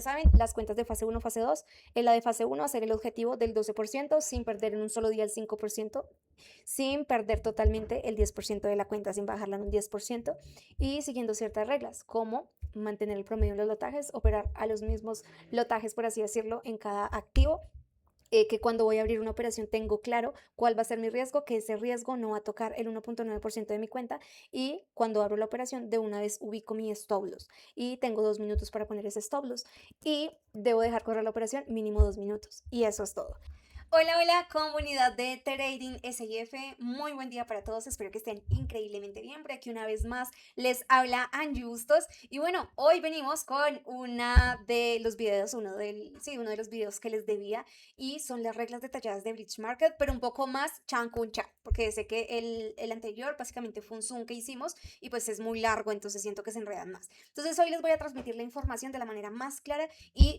ya saben, las cuentas de fase uno, fase 2. En la de fase uno, hacer el objetivo del 12% sin perder en un solo día el 5%, sin perder totalmente el 10% de la cuenta, sin bajarla en un 10%, y siguiendo ciertas reglas, como mantener el promedio en los lotajes, operar a los mismos lotajes, por así decirlo, en cada activo, que cuando voy a abrir una operación tengo claro cuál va a ser mi riesgo, que ese riesgo no va a tocar el 1.9% de mi cuenta, y cuando abro la operación de una vez ubico mi stop loss y tengo 2 minutos para poner ese stop loss y debo dejar correr la operación mínimo 2 minutos, y eso es todo. Hola, hola, comunidad de Trading SIF. Muy buen día para todos. Espero que estén increíblemente bien. Por aquí una vez más les habla Angie Bustos. Y bueno, hoy venimos con una de los videos, uno de los videos que les debía, y son las reglas detalladas de Bridge Market, pero un poco más chan con chan, porque sé que el anterior básicamente fue un Zoom que hicimos y pues es muy largo, entonces siento que se enredan más. Entonces hoy les voy a transmitir la información de la manera más clara y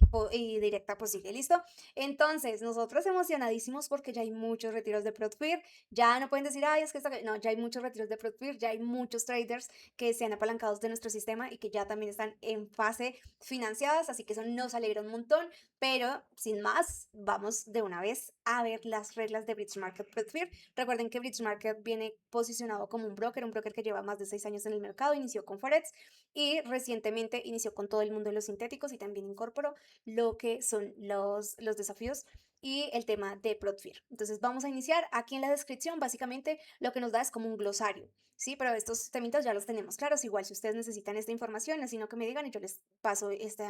directa posible. ¿Listo? Entonces, nosotros emocionadísimos porque ya hay muchos retiros de Profit. Ya no pueden decir, ay, es que no, ya hay muchos retiros de Profit, ya hay muchos traders que se han apalancado de nuestro sistema y que ya también están en fase financiadas, así que eso nos alegra un montón. Pero sin más, vamos de una vez a ver las reglas de Bridge Market Profit. Recuerden que Bridge Market viene posicionado como un broker que lleva más de 6 años en el mercado, inició con Forex y recientemente inició con todo el mundo de los sintéticos y también incorporó lo que son los desafíos y el tema de Plotfear. Entonces vamos a iniciar. Aquí en la descripción básicamente lo que nos da es como un glosario, ¿sí? Pero estos temitas ya los tenemos claros. Igual si ustedes necesitan esta información, sino que me digan y yo les paso este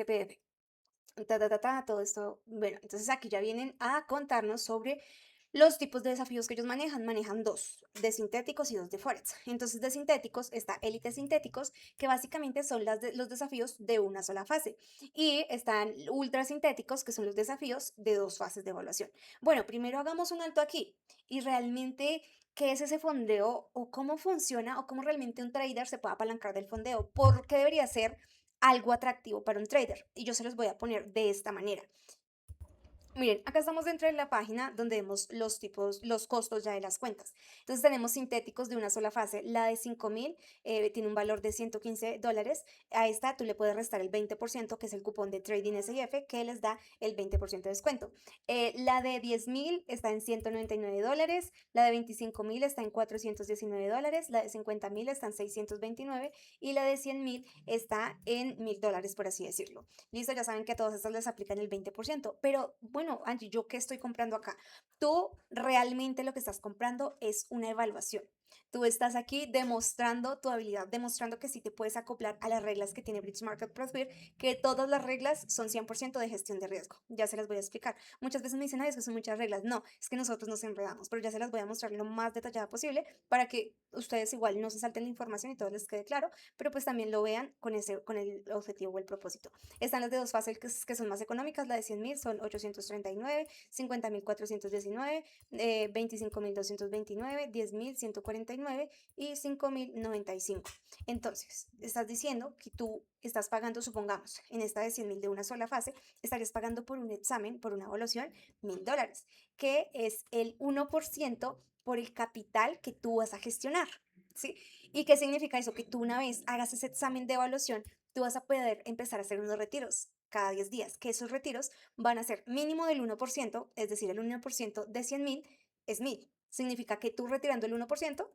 PDF. Todo esto. Bueno, entonces aquí ya vienen a contarnos sobre los tipos de desafíos que ellos manejan. Manejan dos, de sintéticos y dos de Forex. Entonces, de sintéticos está élite sintéticos, que básicamente son los desafíos de una sola fase. Y están ultra sintéticos, que son los desafíos de dos fases de evaluación. Bueno, primero hagamos un alto aquí. Y realmente, ¿qué es ese fondeo? ¿O cómo funciona? ¿O cómo realmente un trader se puede apalancar del fondeo? ¿Por qué debería ser algo atractivo para un trader? Y yo se los voy a poner de esta manera. Miren, acá estamos dentro de la página donde vemos los tipos, los costos ya de las cuentas. Entonces tenemos sintéticos de una sola fase. La de 5.000 tiene un valor de $115. A esta tú le puedes restar el 20%, que es el cupón de Trading SIF, que les da el 20% de descuento. La de 10.000 está en $199. La de 25.000 está en $419. La de 50.000 está en 629. Y la de 100.000 está en $1.000, por así decirlo. Listo, ya saben que a todas estas les aplican el 20%. Pero bueno, Angie, ¿yo qué estoy comprando acá? Tú realmente lo que estás comprando es una evaluación. Tú estás aquí demostrando tu habilidad, demostrando que sí te puedes acoplar a las reglas que tiene Bridge Market Prosper, que todas las reglas son 100% de gestión de riesgo. Ya se las voy a explicar. Muchas veces me dicen, ay, es que son muchas reglas. No, es que nosotros nos enredamos, pero ya se las voy a mostrar lo más detallada posible para que ustedes igual no se salten la información y todo les quede claro, pero pues también lo vean con el objetivo o el propósito. Están las de dos fases que son más económicas. La de 100.000 son 839, 50.000 419, 25.000 229, 10.000 149 y 5.095. Entonces, estás diciendo que tú estás pagando, supongamos, en esta de 100.000 de una sola fase, estarías pagando por un examen, por una evaluación, $1.000, que es el 1% por el capital que tú vas a gestionar. ¿Sí? ¿Y qué significa eso? Que tú una vez hagas ese examen de evaluación, tú vas a poder empezar a hacer unos retiros cada 10 días, que esos retiros van a ser mínimo del 1%, es decir, el 1% de 100.000 es 1.000. Significa que tú retirando el 1%,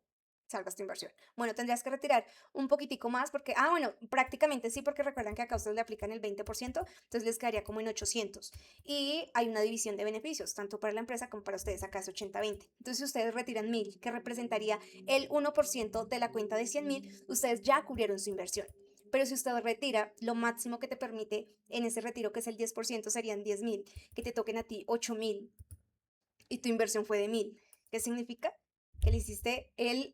salvas tu inversión. Bueno, tendrías que retirar un poquitico más porque, bueno, prácticamente sí, porque recuerdan que acá a ustedes le aplican el 20%, entonces les quedaría como en 800. Y hay una división de beneficios, tanto para la empresa como para ustedes, acá es 80-20. Entonces, si ustedes retiran 1.000, que representaría el 1% de la cuenta de 100.000, ustedes ya cubrieron su inversión. Pero si usted retira, lo máximo que te permite en ese retiro, que es el 10%, serían 10.000, que te toquen a ti 8.000 y tu inversión fue de 1.000. ¿Qué significa? Que le hiciste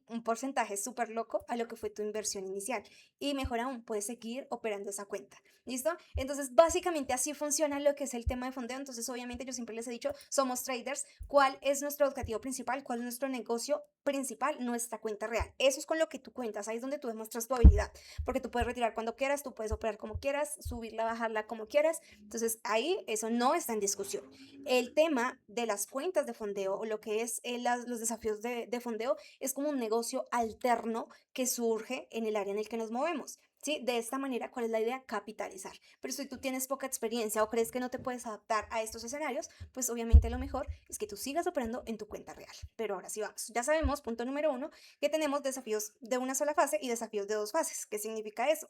un porcentaje súper loco a lo que fue tu inversión inicial. Y mejor aún, puedes seguir operando esa cuenta. ¿Listo? Entonces, básicamente así funciona lo que es el tema de fondeo. Entonces, obviamente, yo siempre les he dicho, somos traders. ¿Cuál es nuestro objetivo principal? ¿Cuál es nuestro negocio principal? Nuestra cuenta real. Eso es con lo que tú cuentas. Ahí es donde tú demuestras tu habilidad. Porque tú puedes retirar cuando quieras, tú puedes operar como quieras, subirla, bajarla como quieras. Entonces, ahí eso no está en discusión. El tema de las cuentas de fondeo o lo que es los desafíos de fondeo es como un negocio alterno que surge en el área en el que nos movemos. ¿Sí? De esta manera, ¿cuál es la idea? Capitalizar. Pero si tú tienes poca experiencia o crees que no te puedes adaptar a estos escenarios, pues obviamente lo mejor es que tú sigas operando en tu cuenta real. Pero ahora sí vamos. Ya sabemos, punto número uno, que tenemos desafíos de una sola fase y desafíos de dos fases. ¿Qué significa eso?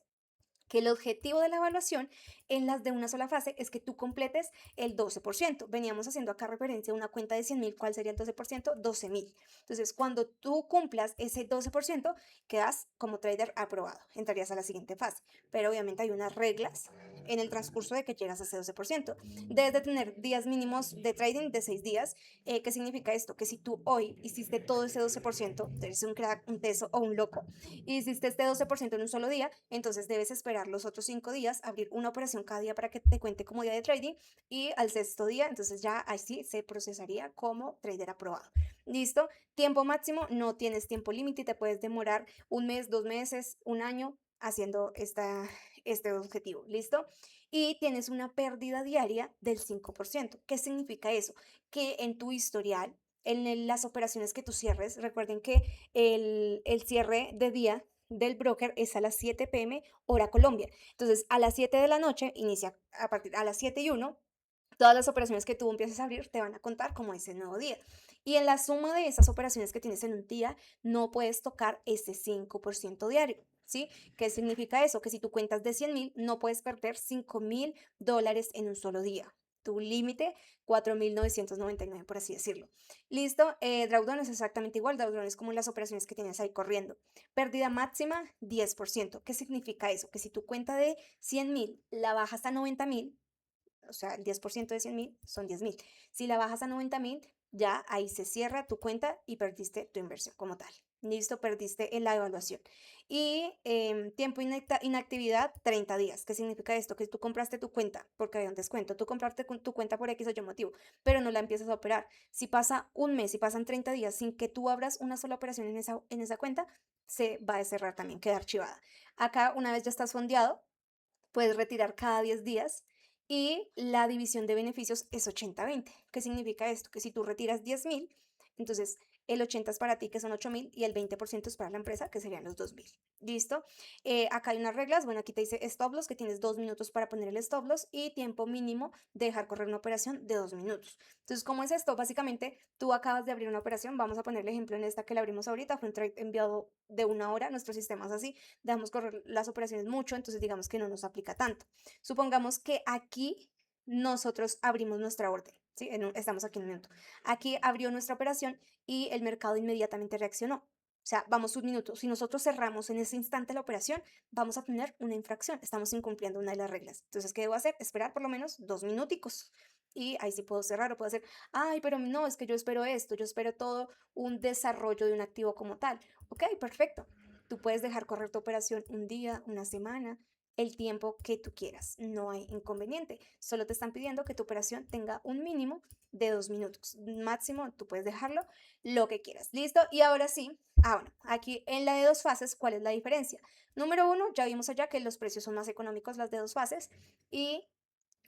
Que el objetivo de la evaluación en las de una sola fase es que tú completes el 12%. Veníamos haciendo acá referencia a una cuenta de 100.000. ¿Cuál sería el 12%? 12.000. Entonces, cuando tú cumplas ese 12%, quedas como trader aprobado. Entrarías a la siguiente fase. Pero obviamente hay unas reglas en el transcurso de que llegas a ese 12%. Debes de tener días mínimos de trading de 6 días. ¿Qué significa esto? Que si tú hoy hiciste todo ese 12%, eres un crack, un teso o un loco, y hiciste este 12% en un solo día, entonces debes esperar los otros 5 días, abrir una operación cada día para que te cuente como día de trading, y al sexto día, entonces ya así se procesaría como trader aprobado. ¿Listo? Tiempo máximo, no tienes tiempo límite, te puedes demorar un mes, 2 meses, un año haciendo este objetivo. ¿Listo? Y tienes una pérdida diaria del 5%. ¿Qué significa eso? Que en tu historial, las operaciones que tú cierres, recuerden que el cierre de día del broker es a las 7 p.m. hora Colombia. Entonces, a las 7 de la noche, inicia a partir a las 7:01, todas las operaciones que tú empieces a abrir te van a contar como ese nuevo día. Y en la suma de esas operaciones que tienes en un día, no puedes tocar ese 5% diario. ¿Sí? ¿Qué significa eso? Que si tú cuentas de 100.000, no puedes perder $5.000 en un solo día. Tu límite, 4.999, por así decirlo. Listo, drawdown es exactamente igual. Drawdown es como las operaciones que tienes ahí corriendo. Pérdida máxima, 10%. ¿Qué significa eso? Que si tu cuenta de 100.000 la bajas a 90.000, o sea, el 10% de 100.000 son 10.000. Si la bajas a 90.000, ya ahí se cierra tu cuenta y perdiste tu inversión como tal. Listo, perdiste en la evaluación. Y tiempo inactividad, 30 días. ¿Qué significa esto? Que tú compraste tu cuenta porque había un descuento. Tú compraste tu cuenta por X o Y motivo, pero no la empiezas a operar. Si pasa un mes, si pasan 30 días sin que tú abras una sola operación en esa cuenta, se va a cerrar también, queda archivada. Acá, una vez ya estás fondeado, puedes retirar cada 10 días y la división de beneficios es 80-20. ¿Qué significa esto? Que si tú retiras 10.000, entonces el 80 es para ti, que son 8.000, y el 20% es para la empresa, que serían los 2.000. ¿Listo? Acá hay unas reglas. Bueno, aquí te dice stop loss, que tienes 2 minutos para poner el stop loss, y tiempo mínimo de dejar correr una operación de 2 minutos. Entonces, ¿cómo es esto? Básicamente, tú acabas de abrir una operación. Vamos a poner el ejemplo en esta que la abrimos ahorita. Fue un trade enviado de 1 hora. Nuestro sistema es así, dejamos correr las operaciones mucho, entonces digamos que no nos aplica tanto. Supongamos que aquí nosotros abrimos nuestra orden, ¿sí? Estamos aquí en un minuto. Aquí abrió nuestra operación y el mercado inmediatamente reaccionó. O sea, vamos un minuto. Si nosotros cerramos en ese instante la operación, vamos a tener una infracción. Estamos incumpliendo una de las reglas. Entonces, ¿qué debo hacer? Esperar por lo menos 2 minuticos. Y ahí sí puedo cerrar o puedo hacer, ay, pero no, es que yo espero esto, yo espero todo un desarrollo de un activo como tal. Ok, perfecto. Tú puedes dejar correr tu operación un día, una semana, el tiempo que tú quieras. No hay inconveniente. Solo te están pidiendo que tu operación tenga un mínimo de 2 minutos. Máximo, tú puedes dejarlo lo que quieras. ¿Listo? Y ahora sí. Bueno, aquí en la de dos fases, ¿cuál es la diferencia? Número uno, ya vimos allá que los precios son más económicos las de dos fases. Y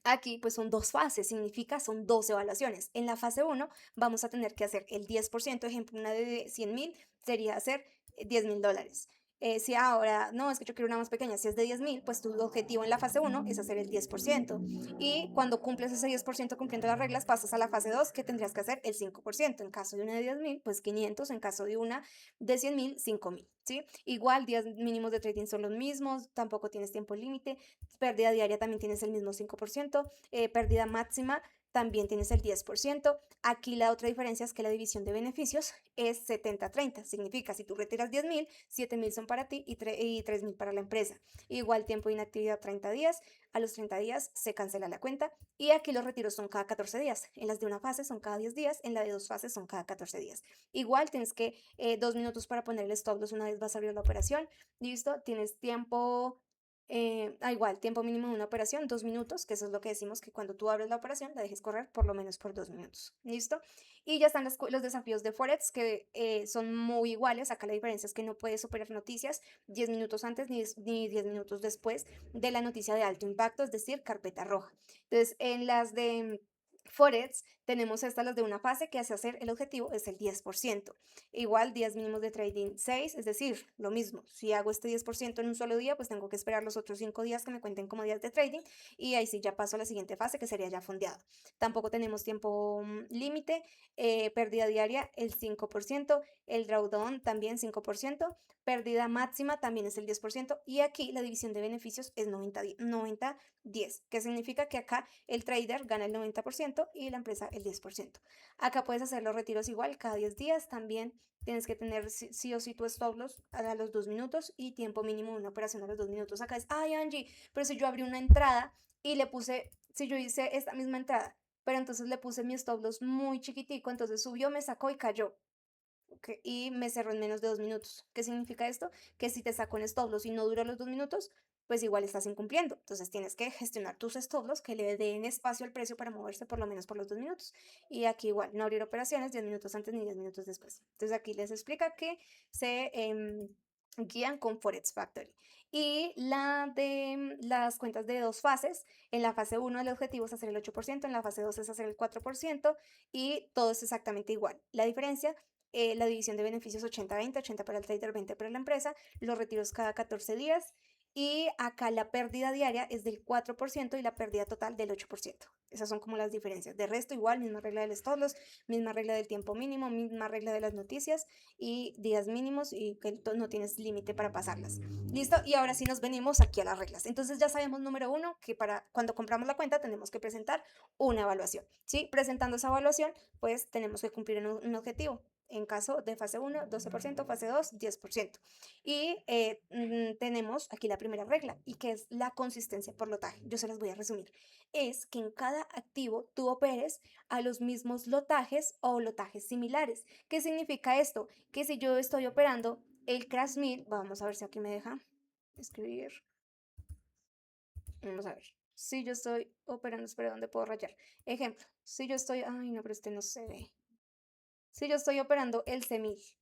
aquí pues son dos fases, significa son dos evaluaciones. En la fase uno vamos a tener que hacer el 10%, ejemplo, una de 100.000 sería hacer $10.000. Si ahora, no, es que yo quiero una más pequeña, si es de 10.000, pues tu objetivo en la fase uno es hacer el 10%. Y cuando cumples ese 10% cumpliendo las reglas, pasas a la fase 2, que tendrías que hacer el 5%. En caso de una de 10.000, pues 500. En caso de una de 100.000, 5.000. ¿Sí? Igual, días mínimos de trading son los mismos, tampoco tienes tiempo límite. Pérdida diaria también tienes el mismo 5%, pérdida máxima también tienes el 10%. Aquí la otra diferencia es que la división de beneficios es 70-30. Significa, si tú retiras 10.000, 7.000 son para ti y 3.000 para la empresa. Igual tiempo de inactividad 30 días. A los 30 días se cancela la cuenta. Y aquí los retiros son cada 14 días. En las de una fase son cada 10 días. En la de dos fases son cada 14 días. Igual tienes que 2 minutos para poner el stop loss una vez vas a abrir la operación. Listo, tienes tiempo. Igual, tiempo mínimo de una operación, 2 minutos, que eso es lo que decimos, que cuando tú abres la operación la dejes correr por lo menos por 2 minutos. ¿Listo? Y ya están los desafíos de Forex, que son muy iguales. Acá la diferencia es que no puedes operar noticias 10 minutos antes ni 10 minutos después de la noticia de alto impacto, es decir, carpeta roja. Entonces, en las de Forex tenemos estas las de una fase que hace hacer el objetivo es el 10%. Igual días mínimos de trading 6, es decir, lo mismo. Si hago este 10% en un solo día, pues tengo que esperar los otros 5 días que me cuenten como días de trading y ahí sí ya paso a la siguiente fase que sería ya fondeado. Tampoco tenemos tiempo límite, pérdida diaria el 5%, el drawdown también 5%, pérdida máxima también es el 10% y aquí la división de beneficios es 90-10, que significa que acá el trader gana el 90% y la empresa el 10%. Acá puedes hacer los retiros igual cada 10 días, también tienes que tener sí o sí tu stop loss a los 2 minutos y tiempo mínimo de una operación a los 2 minutos. Acá es, ay Angie, pero si yo abrí una entrada y le puse, si yo hice esta misma entrada, pero entonces le puse mi stop loss muy chiquitico, entonces subió, me sacó y cayó. Y me cerró en menos de 2 minutos. ¿Qué significa esto? Que si te sacó un stop loss y no duró los 2 minutos, pues igual estás incumpliendo. Entonces tienes que gestionar tus stop loss que le den espacio al precio para moverse por lo menos por los 2 minutos. Y aquí igual, no abrir operaciones 10 minutos antes ni 10 minutos después. Entonces aquí les explica que se guían con Forex Factory. Y la de las cuentas de dos fases, en la fase 1 el objetivo es hacer el 8%, en la fase 2 es hacer el 4% y todo es exactamente igual. La diferencia la división de beneficios 80-20, 80 para el trader, 20 para la empresa, los retiros cada 14 días y acá la pérdida diaria es del 4% y la pérdida total del 8%. Esas son como las diferencias. De resto, igual, misma regla del stop loss, misma regla del tiempo mínimo, misma regla de las noticias y días mínimos y que no tienes límite para pasarlas. ¿Listo? Y ahora sí nos venimos aquí a las reglas. Entonces ya sabemos, número uno, que para cuando compramos la cuenta tenemos que presentar una evaluación. ¿Sí? Presentando esa evaluación, pues tenemos que cumplir un objetivo. En caso de fase 1, 12%, fase 2, 10%. Y tenemos aquí la primera regla, y que es la consistencia por lotaje. Yo se las voy a resumir. Es que en cada activo tú operes a los mismos lotajes o lotajes similares. ¿Qué significa esto? Que si yo estoy operando el Crash 1000, vamos a ver si aquí me deja escribir. Vamos a ver. Si yo estoy operando, espera, ¿dónde puedo rayar? Ejemplo, si yo estoy, ay no, pero este no se ve. Si yo estoy operando el C1000,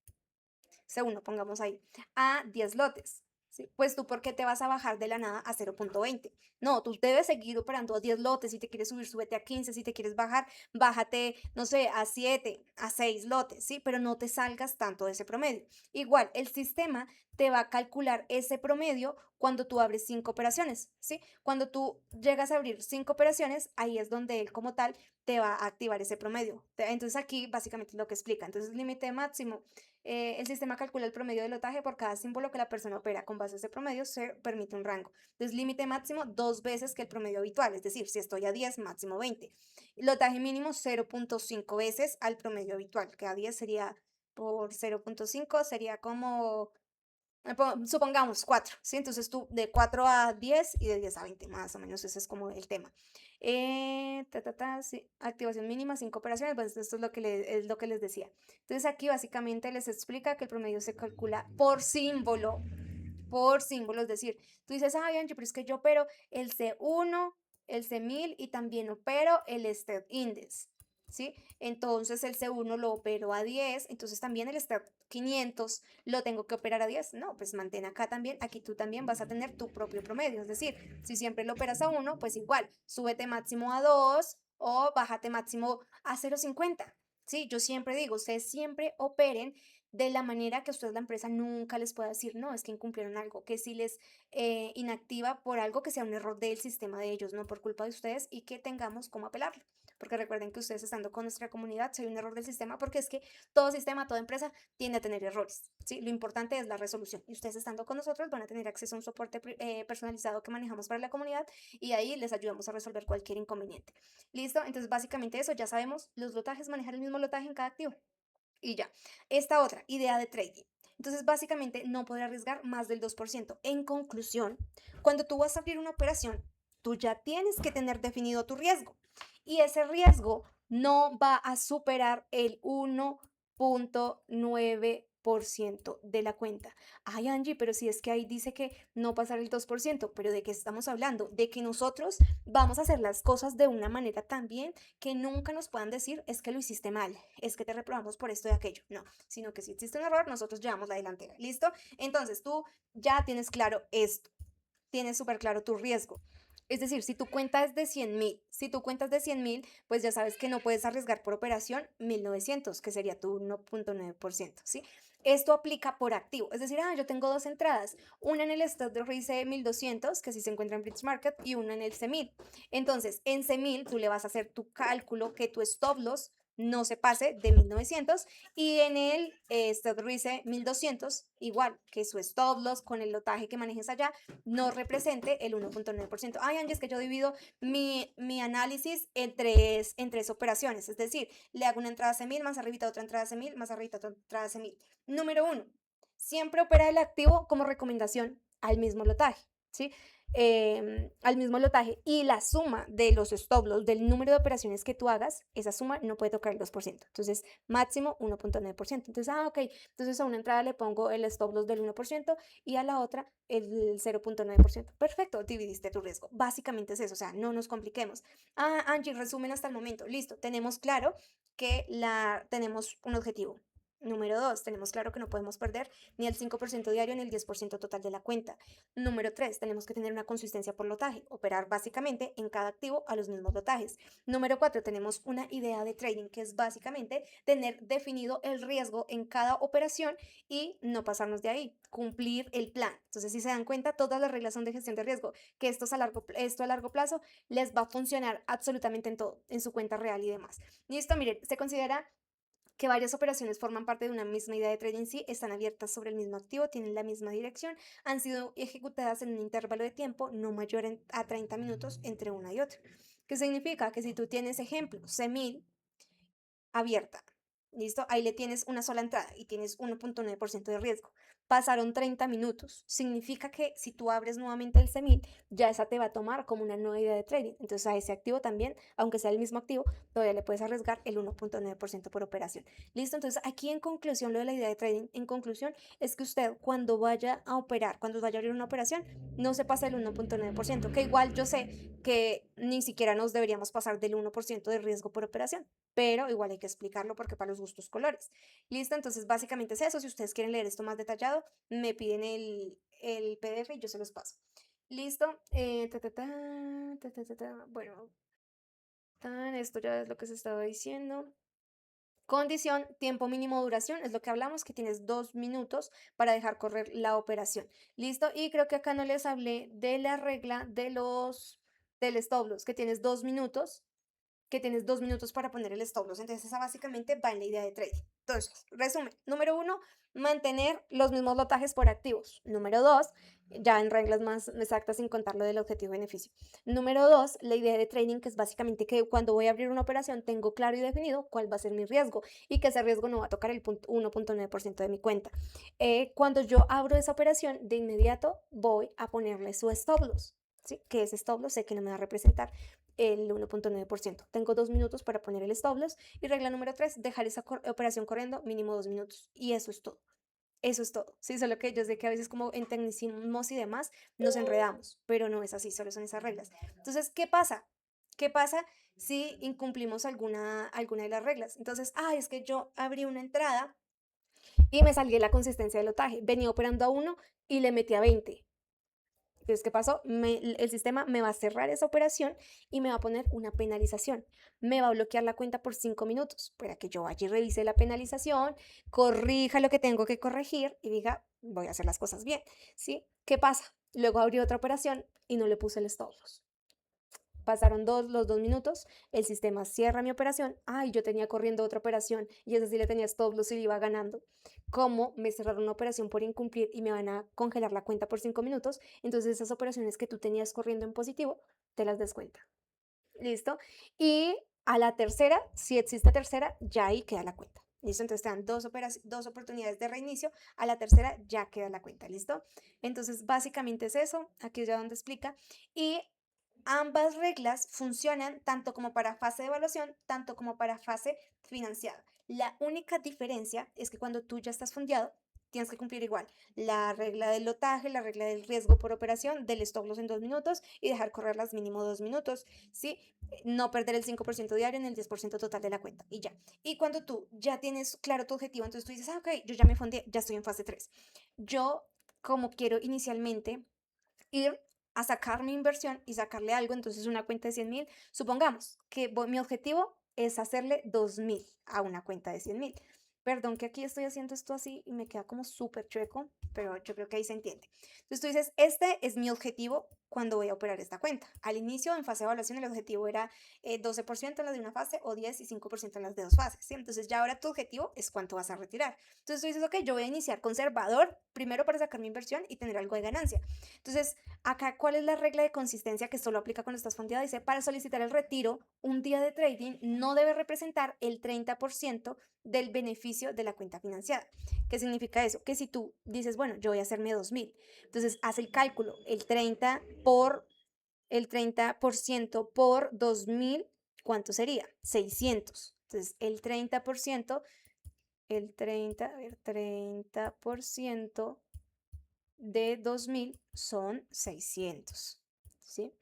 C1, pongamos ahí, a 10 lotes, ¿sí? Pues tú, ¿por qué te vas a bajar de la nada a 0.20? No, tú debes seguir operando a 10 lotes. Si te quieres subir, súbete a 15. Si te quieres bajar, bájate, no sé, a 7, a 6 lotes, ¿sí? Pero no te salgas tanto de ese promedio. Igual, el sistema te va a calcular ese promedio cuando tú abres 5 operaciones, ¿sí? Cuando tú llegas a abrir 5 operaciones, ahí es donde él como tal te va a activar ese promedio. Entonces aquí básicamente es lo que explica. Entonces, límite máximo. El sistema calcula el promedio de lotaje por cada símbolo que la persona opera. Con base a ese promedio se permite un rango. Entonces, límite máximo 2 veces que el promedio habitual, es decir, si estoy a 10, máximo 20. Lotaje mínimo 0.5 veces al promedio habitual, que a 10 sería por 0.5, sería como supongamos 4, ¿sí? Entonces tú de 4 a 10 y de 10 a 20, más o menos ese es como el tema. Sí, activación mínima, 5 operaciones, pues esto es es lo que les decía. Entonces aquí básicamente les explica que el promedio se calcula por símbolo, es decir, tú dices, ay, Angie, pero es que yo opero el C1, el C1000 y también opero el Step Index, ¿sí? Entonces el C1 lo opero a 10, entonces también el Step 500 lo tengo que operar a 10. No, pues mantén acá también, aquí tú también vas a tener tu propio promedio, es decir, si siempre lo operas a 1, pues igual, súbete máximo a 2 o bájate máximo a 0.50. Sí, yo siempre digo, ustedes siempre operen de la manera que ustedes la empresa nunca les pueda decir, no, es que incumplieron algo, que si les inactiva por algo que sea un error del sistema de ellos, no por culpa de ustedes y que tengamos cómo apelarlo. Porque recuerden que ustedes estando con nuestra comunidad, soy un error del sistema, porque es que todo sistema, toda empresa tiende a tener errores, ¿sí? Lo importante es la resolución. Y ustedes estando con nosotros van a tener acceso a un soporte personalizado que manejamos para la comunidad y ahí les ayudamos a resolver cualquier inconveniente. ¿Listo? Entonces, básicamente eso, ya sabemos los lotajes, manejar el mismo lotaje en cada activo. Y ya. Esta otra, idea de trading. Entonces, básicamente, no poder arriesgar más del 2%. En conclusión, cuando tú vas a abrir una operación, tú ya tienes que tener definido tu riesgo. Y ese riesgo no va a superar el 1.9% de la cuenta. Ay, Angie, pero si es que ahí dice que no pasar el 2%, pero ¿de qué estamos hablando? De que nosotros vamos a hacer las cosas de una manera también que nunca nos puedan decir es que lo hiciste mal, es que te reprobamos por esto y aquello. No, sino que si existe un error, nosotros llevamos la delantera. ¿Listo? Entonces tú ya tienes claro esto, tienes súper claro tu riesgo. Es decir, si tu cuenta es de 100.000, si tu cuenta es de 100.000, pues ya sabes que no puedes arriesgar por operación 1.900, que sería tu 1.9%, ¿sí? Esto aplica por activo, es decir, yo tengo dos entradas, una en el Stock de RISE 1200, que sí se encuentra en British Market, y una en el CEMIL. Entonces, en CEMIL tú le vas a hacer tu cálculo que tu stop loss no se pase de 1.900 y en el Stock RISE 1200, igual que su stop loss con el lotaje que manejes allá no represente el 1.9%. Ay, Angie, es que yo divido mi análisis en tres operaciones, es decir, le hago una entrada a CEMIL, más arribita otra entrada a CEMIL, más arribita otra entrada a CEMIL. Número uno, siempre opera el activo como recomendación al mismo lotaje, ¿sí? Al mismo lotaje y la suma de los stop loss del número de operaciones que tú hagas, esa suma no puede tocar el 2%. Entonces, máximo 1.9%. Entonces, ok, entonces a una entrada le pongo el stop loss del 1% y a la otra el 0.9%. Perfecto, dividiste tu riesgo. Básicamente es eso, o sea, no nos compliquemos. Angie, resumen hasta el momento. Listo, tenemos claro que tenemos un objetivo. Número dos, tenemos claro que no podemos perder ni el 5% diario ni el 10% total de la cuenta. Número tres, tenemos que tener una consistencia por lotaje, operar básicamente en cada activo a los mismos lotajes. Número cuatro, tenemos una idea de trading que es básicamente tener definido el riesgo en cada operación y no pasarnos de ahí, cumplir el plan. Entonces, si se dan cuenta, todas las reglas son de gestión de riesgo, que esto a largo plazo les va a funcionar absolutamente en todo, en su cuenta real y demás. Listo, miren, se considera que varias operaciones forman parte de una misma idea de trading, sí, están abiertas sobre el mismo activo, tienen la misma dirección, han sido ejecutadas en un intervalo de tiempo no mayor a 30 minutos entre una y otra. ¿Qué significa? Que si tú tienes ejemplo, CEMIL abierta. ¿Listo? Ahí le tienes una sola entrada y tienes 1.9% de riesgo. Pasaron 30 minutos. Significa que si tú abres nuevamente el CEMIL, ya esa te va a tomar como una nueva idea de trading. Entonces a ese activo también, aunque sea el mismo activo, todavía le puedes arriesgar el 1.9% por operación. ¿Listo? Entonces aquí en conclusión, lo de la idea de trading, en conclusión, es que usted cuando vaya a operar, cuando vaya a abrir una operación, no se pase el 1.9%, que igual yo sé que ni siquiera nos deberíamos pasar del 1% de riesgo por operación, pero igual hay que explicarlo porque para los gustos colores. Listo, entonces básicamente es eso. Si ustedes quieren leer esto más detallado, me piden el PDF y yo se los paso. Listo. Bueno, esto ya es lo que se estaba diciendo. Condición, tiempo mínimo duración, es lo que hablamos, que tienes 2 minutos para dejar correr la operación. ¿Listo? Y creo que acá no les hablé de la regla del stop loss, que tienes 2 minutos para poner el stop loss. Entonces, esa básicamente va en la idea de trading. Entonces, resumen. Número uno, mantener los mismos lotajes por activos. Número dos, ya en reglas más exactas sin contar lo del objetivo-beneficio. Número dos, la idea de trading, que es básicamente que cuando voy a abrir una operación tengo claro y definido cuál va a ser mi riesgo y que ese riesgo no va a tocar el 1.9% de mi cuenta. Cuando yo abro esa operación, de inmediato voy a ponerle su stop loss. ¿Sí? Que ese stop loss sé que no me va a representar el 1.9%. Tengo 2 minutos para poner el stop loss y regla número 3, dejar esa operación corriendo mínimo 2 minutos. Y eso es todo. Eso es todo. Sí, solo que yo sé que a veces como en tecnicismos y demás nos enredamos, pero no es así, solo son esas reglas. Entonces, ¿qué pasa? ¿Qué pasa si incumplimos alguna de las reglas? Entonces, es que yo abrí una entrada y me salí de la consistencia del lotaje. Venía operando a 1 y le metí a 20. Entonces, ¿qué pasó? El sistema me va a cerrar esa operación y me va a poner una penalización. Me va a bloquear la cuenta por 5 minutos para que yo vaya y revise la penalización, corrija lo que tengo que corregir y diga, voy a hacer las cosas bien. ¿Sí? ¿Qué pasa? Luego abrí otra operación y no le puse el stop loss. Pasaron los 2 minutos, el sistema cierra mi operación. Yo tenía corriendo otra operación y esa sí le tenía stop loss y le iba ganando. Como me cerraron una operación por incumplir y me van a congelar la cuenta por 5 minutos, entonces esas operaciones que tú tenías corriendo en positivo, te las descuenta. ¿Listo? Y a la tercera, si existe tercera, ya ahí queda la cuenta. ¿Listo? Entonces te dan dos oportunidades de reinicio, a la tercera ya queda la cuenta, ¿listo? Entonces básicamente es eso, aquí es ya donde explica. Y ambas reglas funcionan tanto como para fase de evaluación, tanto como para fase financiada. La única diferencia es que cuando tú ya estás fondeado, tienes que cumplir igual la regla del lotaje, la regla del riesgo por operación, del stop loss en 2 minutos y dejar correr las mínimo 2 minutos, ¿sí? No perder el 5% diario en el 10% total de la cuenta y ya. Y cuando tú ya tienes claro tu objetivo, entonces tú dices, ok, yo ya me fondeé, ya estoy en fase 3. Yo, como quiero inicialmente ir a sacar mi inversión y sacarle algo, entonces una cuenta de 100.000, supongamos que mi objetivo es hacerle 2.000 a una cuenta de 100.000. Perdón que aquí estoy haciendo esto así y me queda como súper chueco, pero yo creo que ahí se entiende. Entonces tú dices, este es mi objetivo cuando voy a operar esta cuenta. Al inicio, en fase de evaluación, el objetivo era 12% en las de una fase o 10 y 5% en las de dos fases, ¿sí? Entonces ya ahora tu objetivo es cuánto vas a retirar. Entonces tú dices, ok, yo voy a iniciar conservador, primero para sacar mi inversión y tener algo de ganancia. Entonces, acá, ¿cuál es la regla de consistencia que solo aplica cuando estás fondeada? Dice, para solicitar el retiro, un día de trading no debe representar el 30% del beneficio de la cuenta financiada. ¿Qué significa eso? Que si tú dices, bueno, yo voy a hacerme 2.000, entonces haz el cálculo, el 30% por 2.000, ¿cuánto sería? 600. Entonces, a ver, 30% de 2.000 son 600, ¿sí?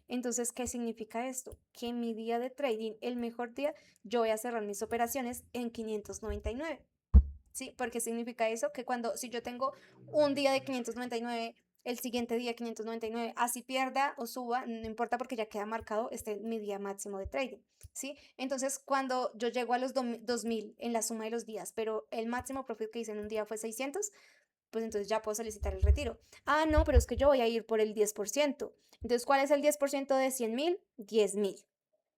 Entonces, ¿qué significa esto? Que mi día de trading, el mejor día, yo voy a cerrar mis operaciones en 599. ¿Sí? Porque significa eso, que si yo tengo un día de 599, el siguiente día 599, así pierda o suba, no importa porque ya queda marcado mi día máximo de trading, ¿sí? Entonces, cuando yo llego a los 2.000 en la suma de los días, pero el máximo profit que hice en un día fue 600, pues entonces ya puedo solicitar el retiro. Ah, no, pero es que yo voy a ir por el 10%. Entonces, ¿cuál es el 10% de 100.000? 10.000.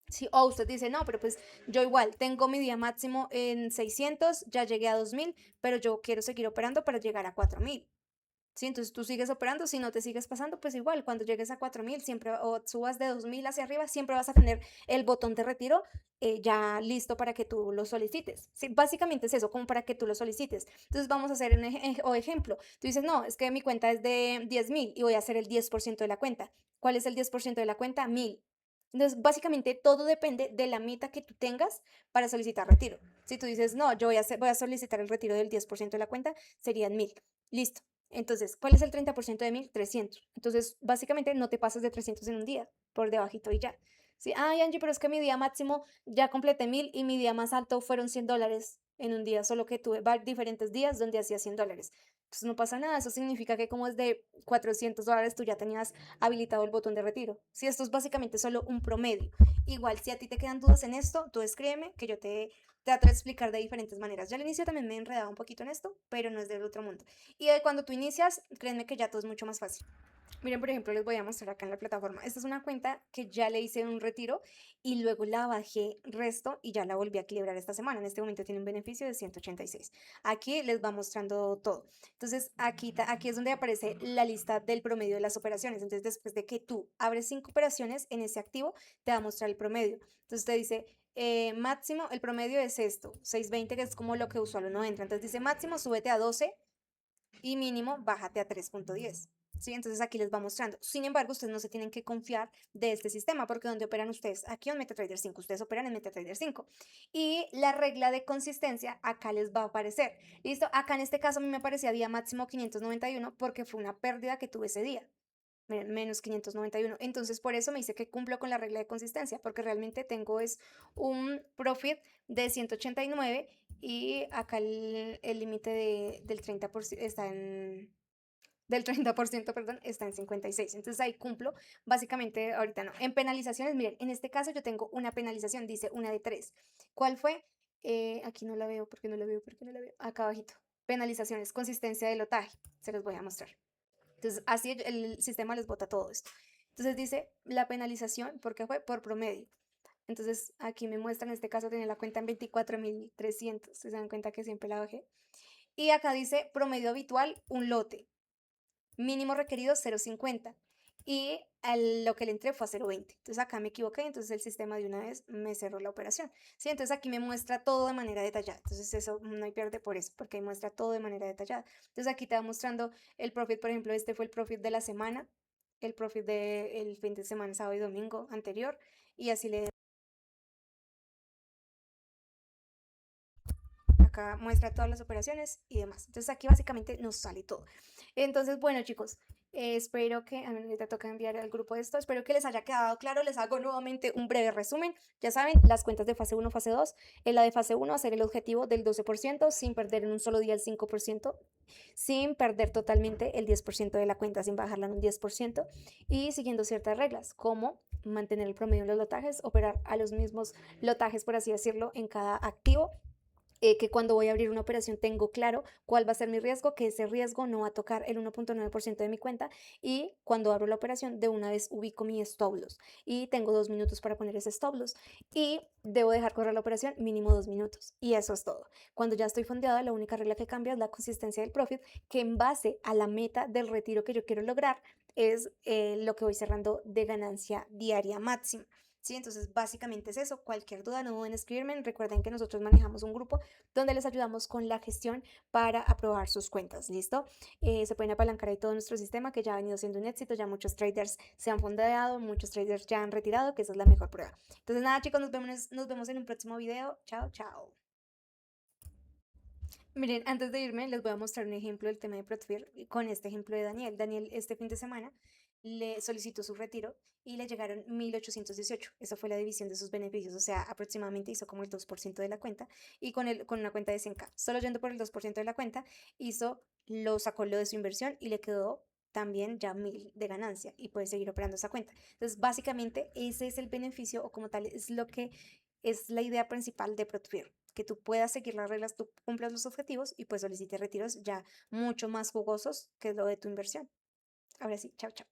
Sí, o usted dice, no, pero pues yo igual tengo mi día máximo en 600, ya llegué a 2.000, pero yo quiero seguir operando para llegar a 4.000. Sí, entonces tú sigues operando, si no te sigues pasando, pues igual, cuando llegues a 4.000, siempre, o subas de 2.000 hacia arriba, siempre vas a tener el botón de retiro ya listo para que tú lo solicites. Sí, básicamente es eso, como para que tú lo solicites. Entonces vamos a hacer o ejemplo. Tú dices, no, es que mi cuenta es de 10.000 y voy a hacer el 10% de la cuenta. ¿Cuál es el 10% de la cuenta? 1.000. Entonces, básicamente todo depende de la meta que tú tengas para solicitar retiro. Si tú dices, no, yo voy a solicitar el retiro del 10% de la cuenta, serían 1.000. Listo. Entonces, ¿cuál es el 30% de 1.000? 300. Entonces, básicamente no te pasas de 300 en un día, por debajito y ya. Sí, ay, Angie, pero es que mi día máximo ya completé 1.000 y mi día más alto fueron $100 en un día, solo que tuve diferentes días donde hacía $100. Pues no pasa nada, eso significa que como es de $400, tú ya tenías habilitado el botón de retiro. Si esto es básicamente solo un promedio. Igual, si a ti te quedan dudas en esto, tú escríbeme que yo te trato de explicar de diferentes maneras. Ya al inicio también me he enredado un poquito en esto, pero no es del otro mundo. Y cuando tú inicias, créanme que ya todo es mucho más fácil. Miren, por ejemplo, les voy a mostrar acá en la plataforma. Esta es una cuenta que ya le hice un retiro y luego la bajé resto y ya la volví a equilibrar esta semana. En este momento tiene un beneficio de 186. Aquí les va mostrando todo. Entonces, aquí es donde aparece la lista del promedio de las operaciones. Entonces, después de que tú abres 5 operaciones en ese activo, te va a mostrar el promedio. Entonces, te dice, máximo, el promedio es esto, 620, que es como lo que usual uno entra. Entonces, dice máximo, súbete a 12 y mínimo, bájate a 3.10. ¿Sí? Entonces aquí les va mostrando. Sin embargo, ustedes no se tienen que confiar de este sistema porque donde operan ustedes, aquí en MetaTrader 5, ustedes operan en MetaTrader 5. Y la regla de consistencia acá les va a aparecer. ¿Listo? Acá en este caso a mí me aparecía día máximo 591 porque fue una pérdida que tuve ese día. Miren, menos 591. Entonces, por eso me dice que cumplo con la regla de consistencia, porque realmente tengo es un profit de 189 y acá el límite del 30% está del 30%, perdón, está en 56. Entonces ahí cumplo. Básicamente, ahorita no. En penalizaciones, miren, en este caso yo tengo una penalización, dice una de 3. ¿Cuál fue? Aquí no la veo, ¿por qué no la veo? ¿Por qué no la veo? Acá abajito. Penalizaciones, consistencia de lotaje. Se los voy a mostrar. Entonces, así el sistema les bota todo esto. Entonces dice la penalización, ¿por qué fue? Por promedio. Entonces, aquí me muestra, en este caso tenía la cuenta en 24.300. Se dan cuenta que siempre la bajé. Y acá dice promedio habitual, un lote. Mínimo requerido 0.50. Y lo que le entré fue a 0.20. Entonces acá me equivoqué, entonces el sistema de una vez me cerró la operación. Sí, entonces aquí me muestra todo de manera detallada. Entonces eso no hay pierde por eso, porque ahí muestra todo de manera detallada. Entonces aquí te va mostrando el profit, por ejemplo, este fue el profit de la semana, el profit del fin de semana, sábado y domingo anterior, y así le... Acá muestra todas las operaciones y demás. Entonces aquí básicamente nos sale todo. Entonces, bueno chicos, Espero que, a mí ahorita toca enviar al grupo esto, espero que les haya quedado claro, les hago nuevamente un breve resumen. Ya saben, las cuentas de fase uno, fase 2. En la de fase uno, hacer el objetivo del 12% sin perder en un solo día el 5%, sin perder totalmente el 10% de la cuenta, sin bajarla en un 10% y siguiendo ciertas reglas, como mantener el promedio en los lotajes, operar a los mismos lotajes, por así decirlo, en cada activo, que cuando voy a abrir una operación tengo claro cuál va a ser mi riesgo, que ese riesgo no va a tocar el 1.9% de mi cuenta y cuando abro la operación de una vez ubico mi stop loss y tengo 2 minutos para poner ese stop loss y debo dejar correr la operación mínimo 2 minutos y eso es todo. Cuando ya estoy fondeada, la única regla que cambia es la consistencia del profit, que en base a la meta del retiro que yo quiero lograr es lo que voy cerrando de ganancia diaria máxima. Sí, entonces básicamente es eso. Cualquier duda no duden en escribirme. Recuerden que nosotros manejamos un grupo donde les ayudamos con la gestión para aprobar sus cuentas, ¿listo? Se pueden apalancar ahí todo nuestro sistema que ya ha venido siendo un éxito, ya muchos traders se han fondeado, muchos traders ya han retirado, que esa es la mejor prueba. Entonces nada chicos, nos vemos en un próximo video. Chao, chao. Miren, antes de irme, les voy a mostrar un ejemplo del tema de Protfir con este ejemplo de Daniel. Daniel, este fin de semana, le solicitó su retiro y le llegaron 1.818. Esa fue la división de sus beneficios, o sea, aproximadamente hizo como el 2% de la cuenta y con una cuenta de 100K. Solo yendo por el 2% de la cuenta, sacó lo de su inversión y le quedó también ya 1.000 de ganancia y puede seguir operando esa cuenta. Entonces, básicamente, ese es el beneficio o como tal, es lo que es la idea principal de Protfir, que tú puedas seguir las reglas, tú cumplas los objetivos y pues solicites retiros ya mucho más jugosos que lo de tu inversión. Ahora sí, chao, chao.